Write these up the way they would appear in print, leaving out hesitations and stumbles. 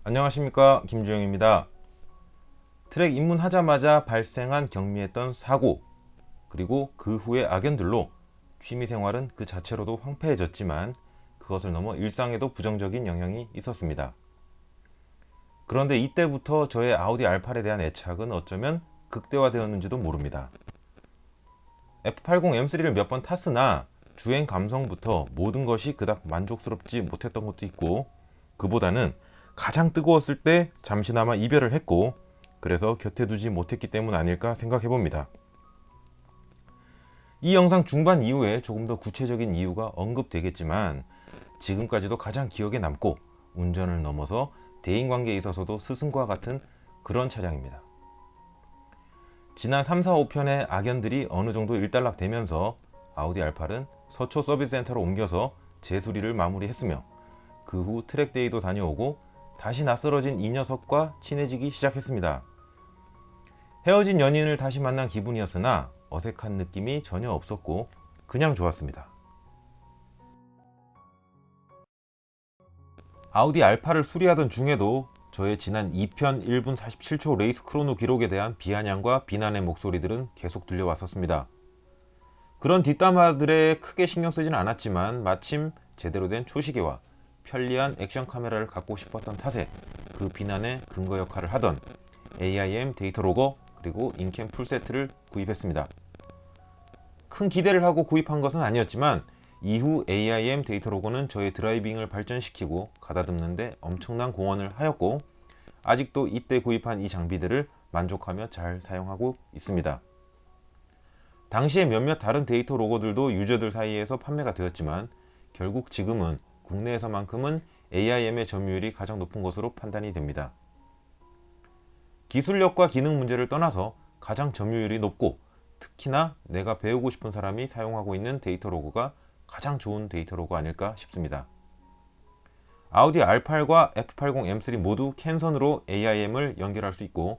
안녕하십니까, 김주영입니다. 트랙 입문하자마자 발생한 경미했던 사고, 그리고 그 후의 악연들로 취미생활은 그 자체로도 황폐해졌지만 그것을 넘어 일상에도 부정적인 영향이 있었습니다. 그런데 이때부터 저의 아우디 R8에 대한 애착은 어쩌면 극대화되었는지도 모릅니다. F80 M3를 몇 번 탔으나 주행 감성부터 모든 것이 그닥 만족스럽지 못했던 것도 있고, 그보다는 가장 뜨거웠을 때 잠시나마 이별을 했고, 그래서 곁에 두지 못했기 때문 아닐까 생각해 봅니다. 이 영상 중반 이후에 조금 더 구체적인 이유가 언급되겠지만, 지금까지도 가장 기억에 남고 운전을 넘어서 대인관계에 있어서도 스승과 같은 그런 차량입니다. 지난 3, 4, 5편의 악연들이 어느 정도 일단락되면서 아우디 R8은 서초 서비스 센터로 옮겨서 재수리를 마무리했으며, 그 후 트랙데이도 다녀오고 다시 낯설어진 이 녀석과 친해지기 시작했습니다. 헤어진 연인을 다시 만난 기분이었으나 어색한 느낌이 전혀 없었고 그냥 좋았습니다. 아우디 R8을 수리하던 중에도 저의 지난 2편 1분 47초 레이스 크로노 기록에 대한 비아냥과 비난의 목소리들은 계속 들려왔었습니다. 그런 뒷담화들에 크게 신경 쓰지는 않았지만, 마침 제대로 된 초시계와 편리한 액션 카메라를 갖고 싶었던 탓에 그 비난의 근거 역할을 하던 AIM 데이터 로거 그리고 인캠 풀세트를 구입했습니다. 큰 기대를 하고 구입한 것은 아니었지만, 이후 AIM 데이터 로고는 저의 드라이빙을 발전시키고 가다듬는데 엄청난 공헌을 하였고, 아직도 이때 구입한 이 장비들을 만족하며 잘 사용하고 있습니다. 당시에 몇몇 다른 데이터 로고들도 유저들 사이에서 판매가 되었지만, 결국 지금은 국내에서만큼은 AIM의 점유율이 가장 높은 것으로 판단이 됩니다. 기술력과 기능 문제를 떠나서 가장 점유율이 높고, 특히나 내가 배우고 싶은 사람이 사용하고 있는 데이터 로고가 가장 좋은 데이터 로고 아닐까 싶습니다. 아우디 R8과 F80 M3 모두 캔선으로 AIM을 연결할 수 있고,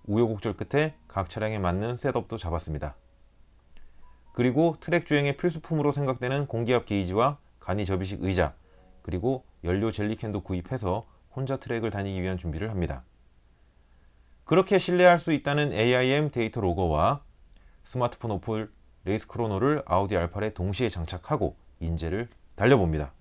우여곡절 끝에 각 차량에 맞는 셋업도 잡았습니다. 그리고 트랙 주행의 필수품으로 생각되는 공기압 게이지와 간이 접이식 의자, 그리고 연료 젤리캔도 구입해서 혼자 트랙을 다니기 위한 준비를 합니다. 그렇게 신뢰할 수 있다는 AIM 데이터 로거와 스마트폰 어플 레이스 크로노를 아우디 R8에 동시에 장착하고 인제를 달려봅니다.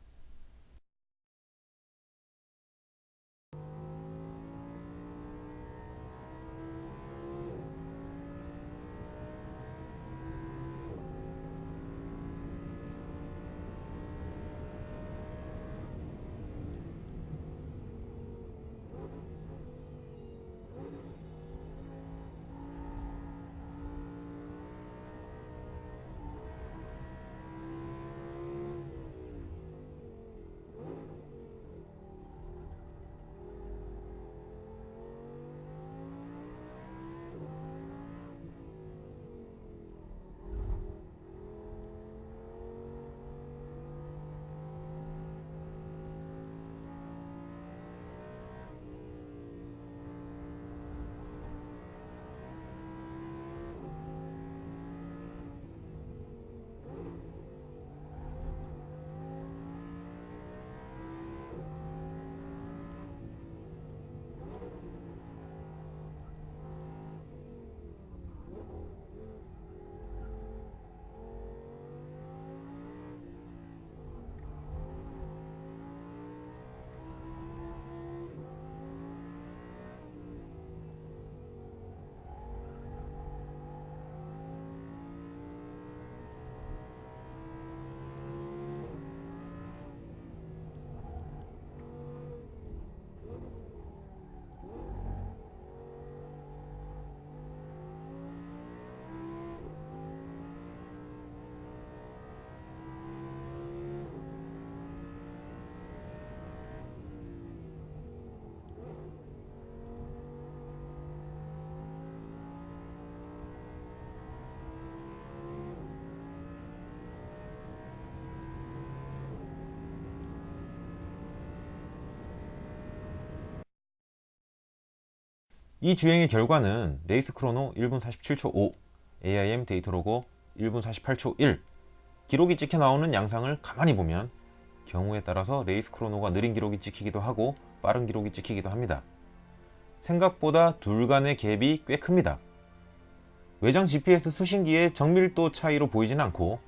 이 주행의 결과는 레이스 크로노 1분 47초 5, AIM 데이터 로고 1분 48초 1, 기록이 찍혀 나오는 양상을 가만히 보면 경우에 따라서 레이스 크로노가 느린 기록이 찍히기도 하고 빠른 기록이 찍히기도 합니다. 생각보다 둘 간의 갭이 꽤 큽니다. 외장 GPS 수신기의 정밀도 차이로 보이진 않고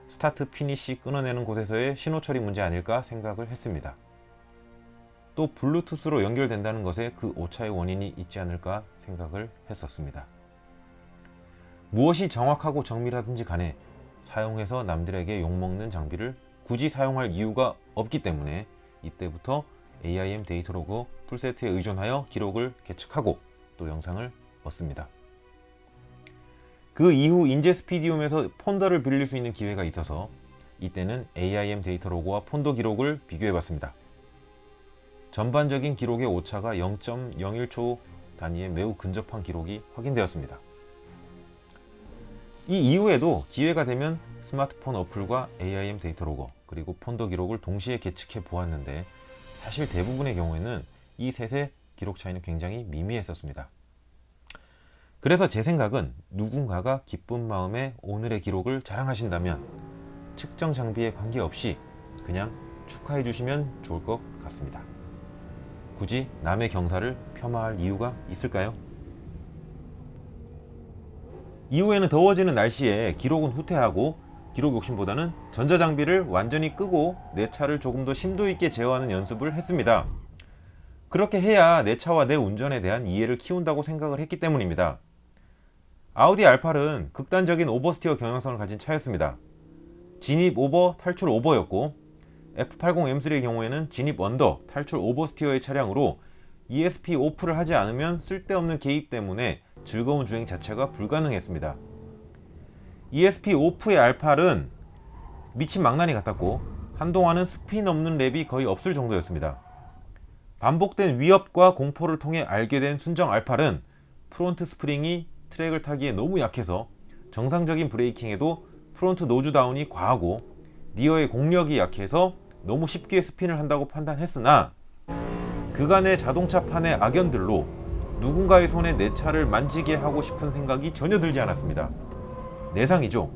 스타트 피니시 끊어내는 곳에서의 신호 처리 문제 아닐까 생각을 했습니다. 또 블루투스로 연결된다는 것에 그 오차의 원인이 있지 않을까 생각을 했었습니다. 무엇이 정확하고 정밀하든지 간에 사용해서 남들에게 욕먹는 장비를 굳이 사용할 이유가 없기 때문에 이때부터 AIM 데이터로그 풀세트에 의존하여 기록을 계측하고 또 영상을 얻습니다. 그 이후 인제스피디움에서 폰더를 빌릴 수 있는 기회가 있어서 이때는 AIM 데이터로그와 폰더 기록을 비교해봤습니다. 전반적인 기록의 오차가 0.01초 단위에 매우 근접한 기록이 확인되었습니다. 이 이후에도 기회가 되면 스마트폰 어플과 AIM 데이터로그 그리고 폰더 기록을 동시에 계측해 보았는데 사실 대부분의 경우에는 이 셋의 기록 차이는 굉장히 미미했었습니다. 그래서 제 생각은 누군가가 기쁜 마음에 오늘의 기록을 자랑하신다면 측정 장비에 관계없이 그냥 축하해 주시면 좋을 것 같습니다. 굳이 남의 경사를 폄하할 이유가 있을까요? 이후에는 더워지는 날씨에 기록은 후퇴하고 기록 욕심보다는 전자장비를 완전히 끄고 내 차를 조금 더 심도 있게 제어하는 연습을 했습니다. 그렇게 해야 내 차와 내 운전에 대한 이해를 키운다고 생각을 했기 때문입니다. 아우디 R8은 극단적인 오버스티어 경향성을 가진 차였습니다. 진입 오버, 탈출 오버였고 F80 M3의 경우에는 진입 언더, 탈출 오버스티어의 차량으로 ESP 오프를 하지 않으면 쓸데없는 개입 때문에 즐거운 주행 자체가 불가능했습니다. ESP 오프의 R8은 미친 망나니 같았고 한동안은 스핀 없는 랩이 거의 없을 정도였습니다. 반복된 위협과 공포를 통해 알게 된 순정 R8은 프론트 스프링이 트랙을 타기에 너무 약해서 정상적인 브레이킹에도 프론트 노즈 다운이 과하고 리어의 공력이 약해서 너무 쉽게 스핀을 한다고 판단했으나 그간의 자동차판의 악연들로 누군가의 손에 내 차를 만지게 하고 싶은 생각이 전혀 들지 않았습니다. 내상이죠.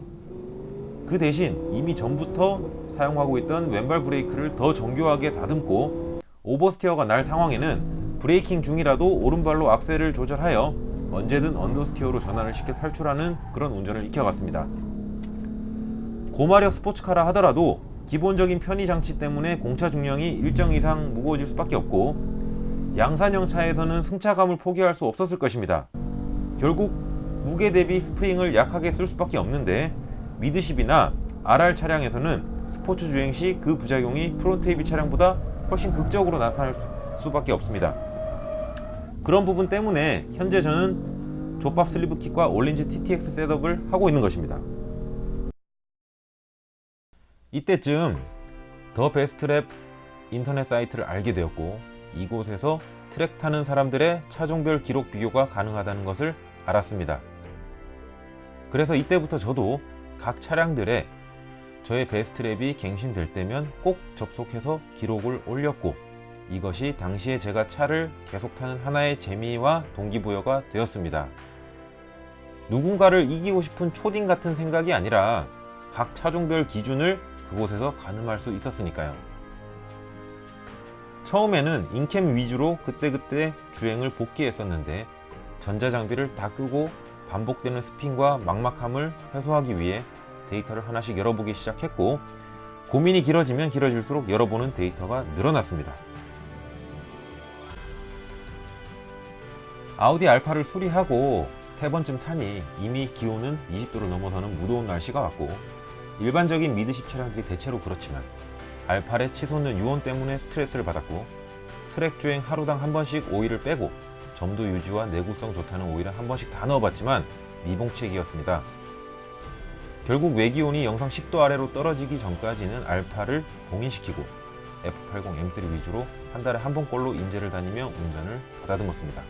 그 대신 이미 전부터 사용하고 있던 왼발 브레이크를 더 정교하게 다듬고 오버스티어가 날 상황에는 브레이킹 중이라도 오른발로 악셀을 조절하여 언제든 언더스티어로 전환을 시켜 탈출하는 그런 운전을 익혀갔습니다. 고마력 스포츠카라 하더라도 기본적인 편의 장치 때문에 공차 중량이 일정 이상 무거워질 수밖에 없고 양산형 차에서는 승차감을 포기할 수 없었을 것입니다. 결국 무게 대비 스프링을 약하게 쓸 수밖에 없는데 미드십이나 RR 차량에서는 스포츠 주행 시 그 부작용이 프론트 헤비 차량보다 훨씬 극적으로 나타날 수밖에 없습니다. 그런 부분 때문에 현재 저는 족밥 슬리브 킷과 올린지 TTX 셋업을 하고 있는 것입니다. 이때쯤 더 베스트랩 인터넷 사이트를 알게 되었고 이곳에서 트랙 타는 사람들의 차종별 기록 비교가 가능하다는 것을 알았습니다. 그래서 이때부터 저도 각 차량들의 저의 베스트랩이 갱신될 때면 꼭 접속해서 기록을 올렸고 이것이 당시에 제가 차를 계속 타는 하나의 재미와 동기부여가 되었습니다. 누군가를 이기고 싶은 초딩 같은 생각이 아니라 각 차종별 기준을 그곳에서 가늠할 수 있었으니까요. 처음에는 인캠 위주로 그때그때 주행을 복귀했었는데 전자장비를 다 끄고 반복되는 스핀과 막막함을 해소하기 위해 데이터를 하나씩 열어보기 시작했고 고민이 길어지면 길어질수록 열어보는 데이터가 늘어났습니다. 아우디 R8을 수리하고 세 번쯤 타니 이미 기온은 20도를 넘어서는 무더운 날씨가 왔고 일반적인 미드십 차량들이 대체로 그렇지만 R8의 치솟는 유온 때문에 스트레스를 받았고 트랙 주행 하루당 한 번씩 오일을 빼고 점도 유지와 내구성 좋다는 오일을 한 번씩 다 넣어봤지만 미봉책이었습니다. 결국 외기온이 영상 10도 아래로 떨어지기 전까지는 R8을 봉인시키고 F80 M3 위주로 한 달에 한 번꼴로 인제를 다니며 운전을 가다듬었습니다.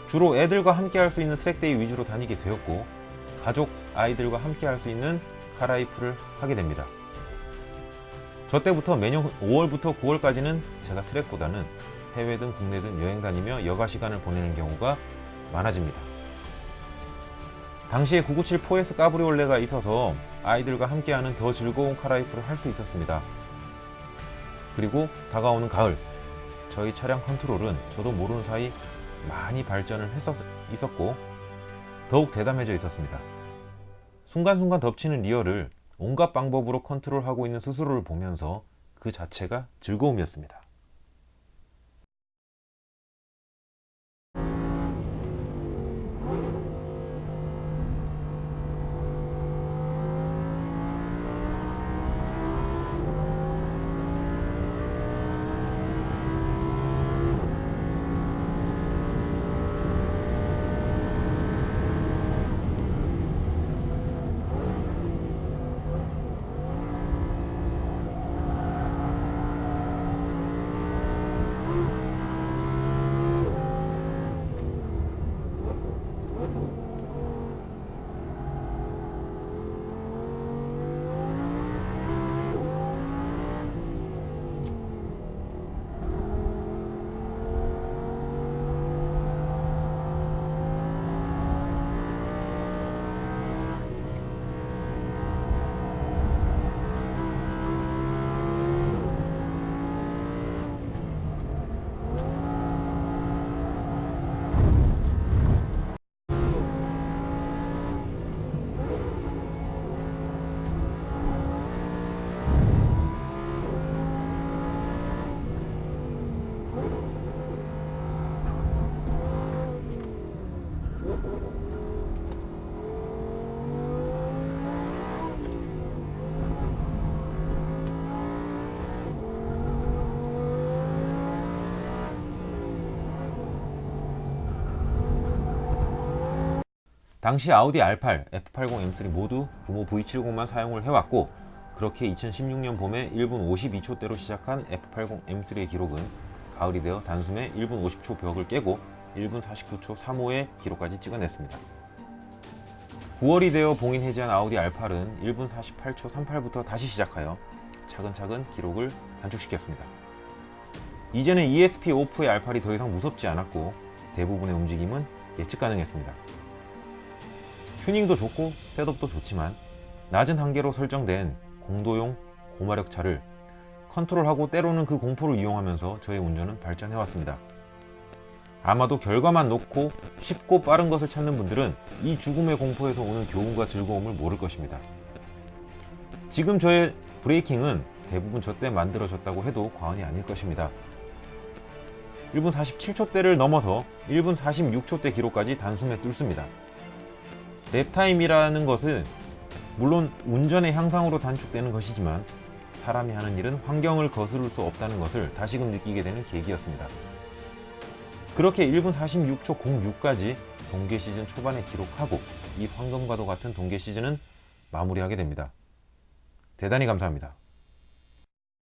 주로 애들과 함께 할 수 있는 트랙데이 위주로 다니게 되었고 가족, 아이들과 함께 할 수 있는 카라이프를 하게 됩니다. 저 때부터 매년 5월부터 9월까지는 제가 트랙보다는 해외든 국내든 여행 다니며 여가 시간을 보내는 경우가 많아집니다. 당시에 997 4S 까브리올레가 있어서 아이들과 함께하는 더 즐거운 카라이프를 할 수 있었습니다. 그리고 다가오는 가을, 저희 차량 컨트롤은 저도 모르는 사이 많이 발전을 있었고 더욱 대담해져 있었습니다. 순간순간 덮치는 리어를 온갖 방법으로 컨트롤하고 있는 스스로를 보면서 그 자체가 즐거움이었습니다. 당시 아우디 R8, F80 M3 모두 금호 V70만 사용을 해왔고 그렇게 2016년 봄에 1분 52초대로 시작한 F80 M3의 기록은 가을이 되어 단숨에 1분 50초 벽을 깨고 1분 49초 35의 기록까지 찍어냈습니다. 9월이 되어 봉인 해제한 아우디 R8은 1분 48초 38부터 다시 시작하여 차근차근 기록을 단축시켰습니다. 이제는 ESP 오프의 R8이 더 이상 무섭지 않았고 대부분의 움직임은 예측 가능했습니다. 튜닝도 좋고 셋업도 좋지만 낮은 한계로 설정된 공도용 고마력 차를 컨트롤하고 때로는 그 공포를 이용하면서 저의 운전은 발전해왔습니다. 아마도 결과만 놓고 쉽고 빠른 것을 찾는 분들은 이 죽음의 공포에서 오는 교훈과 즐거움을 모를 것입니다. 지금 저의 브레이킹은 대부분 저 때 만들어졌다고 해도 과언이 아닐 것입니다. 1분 47초대를 넘어서 1분 46초대 기록까지 단숨에 뚫습니다. 랩타임이라는 것은 물론 운전의 향상으로 단축되는 것이지만 사람이 하는 일은 환경을 거스를 수 없다는 것을 다시금 느끼게 되는 계기였습니다. 그렇게 1분 46초 06까지 동계 시즌 초반에 기록하고 이 황금과도 같은 동계 시즌은 마무리하게 됩니다. 대단히 감사합니다.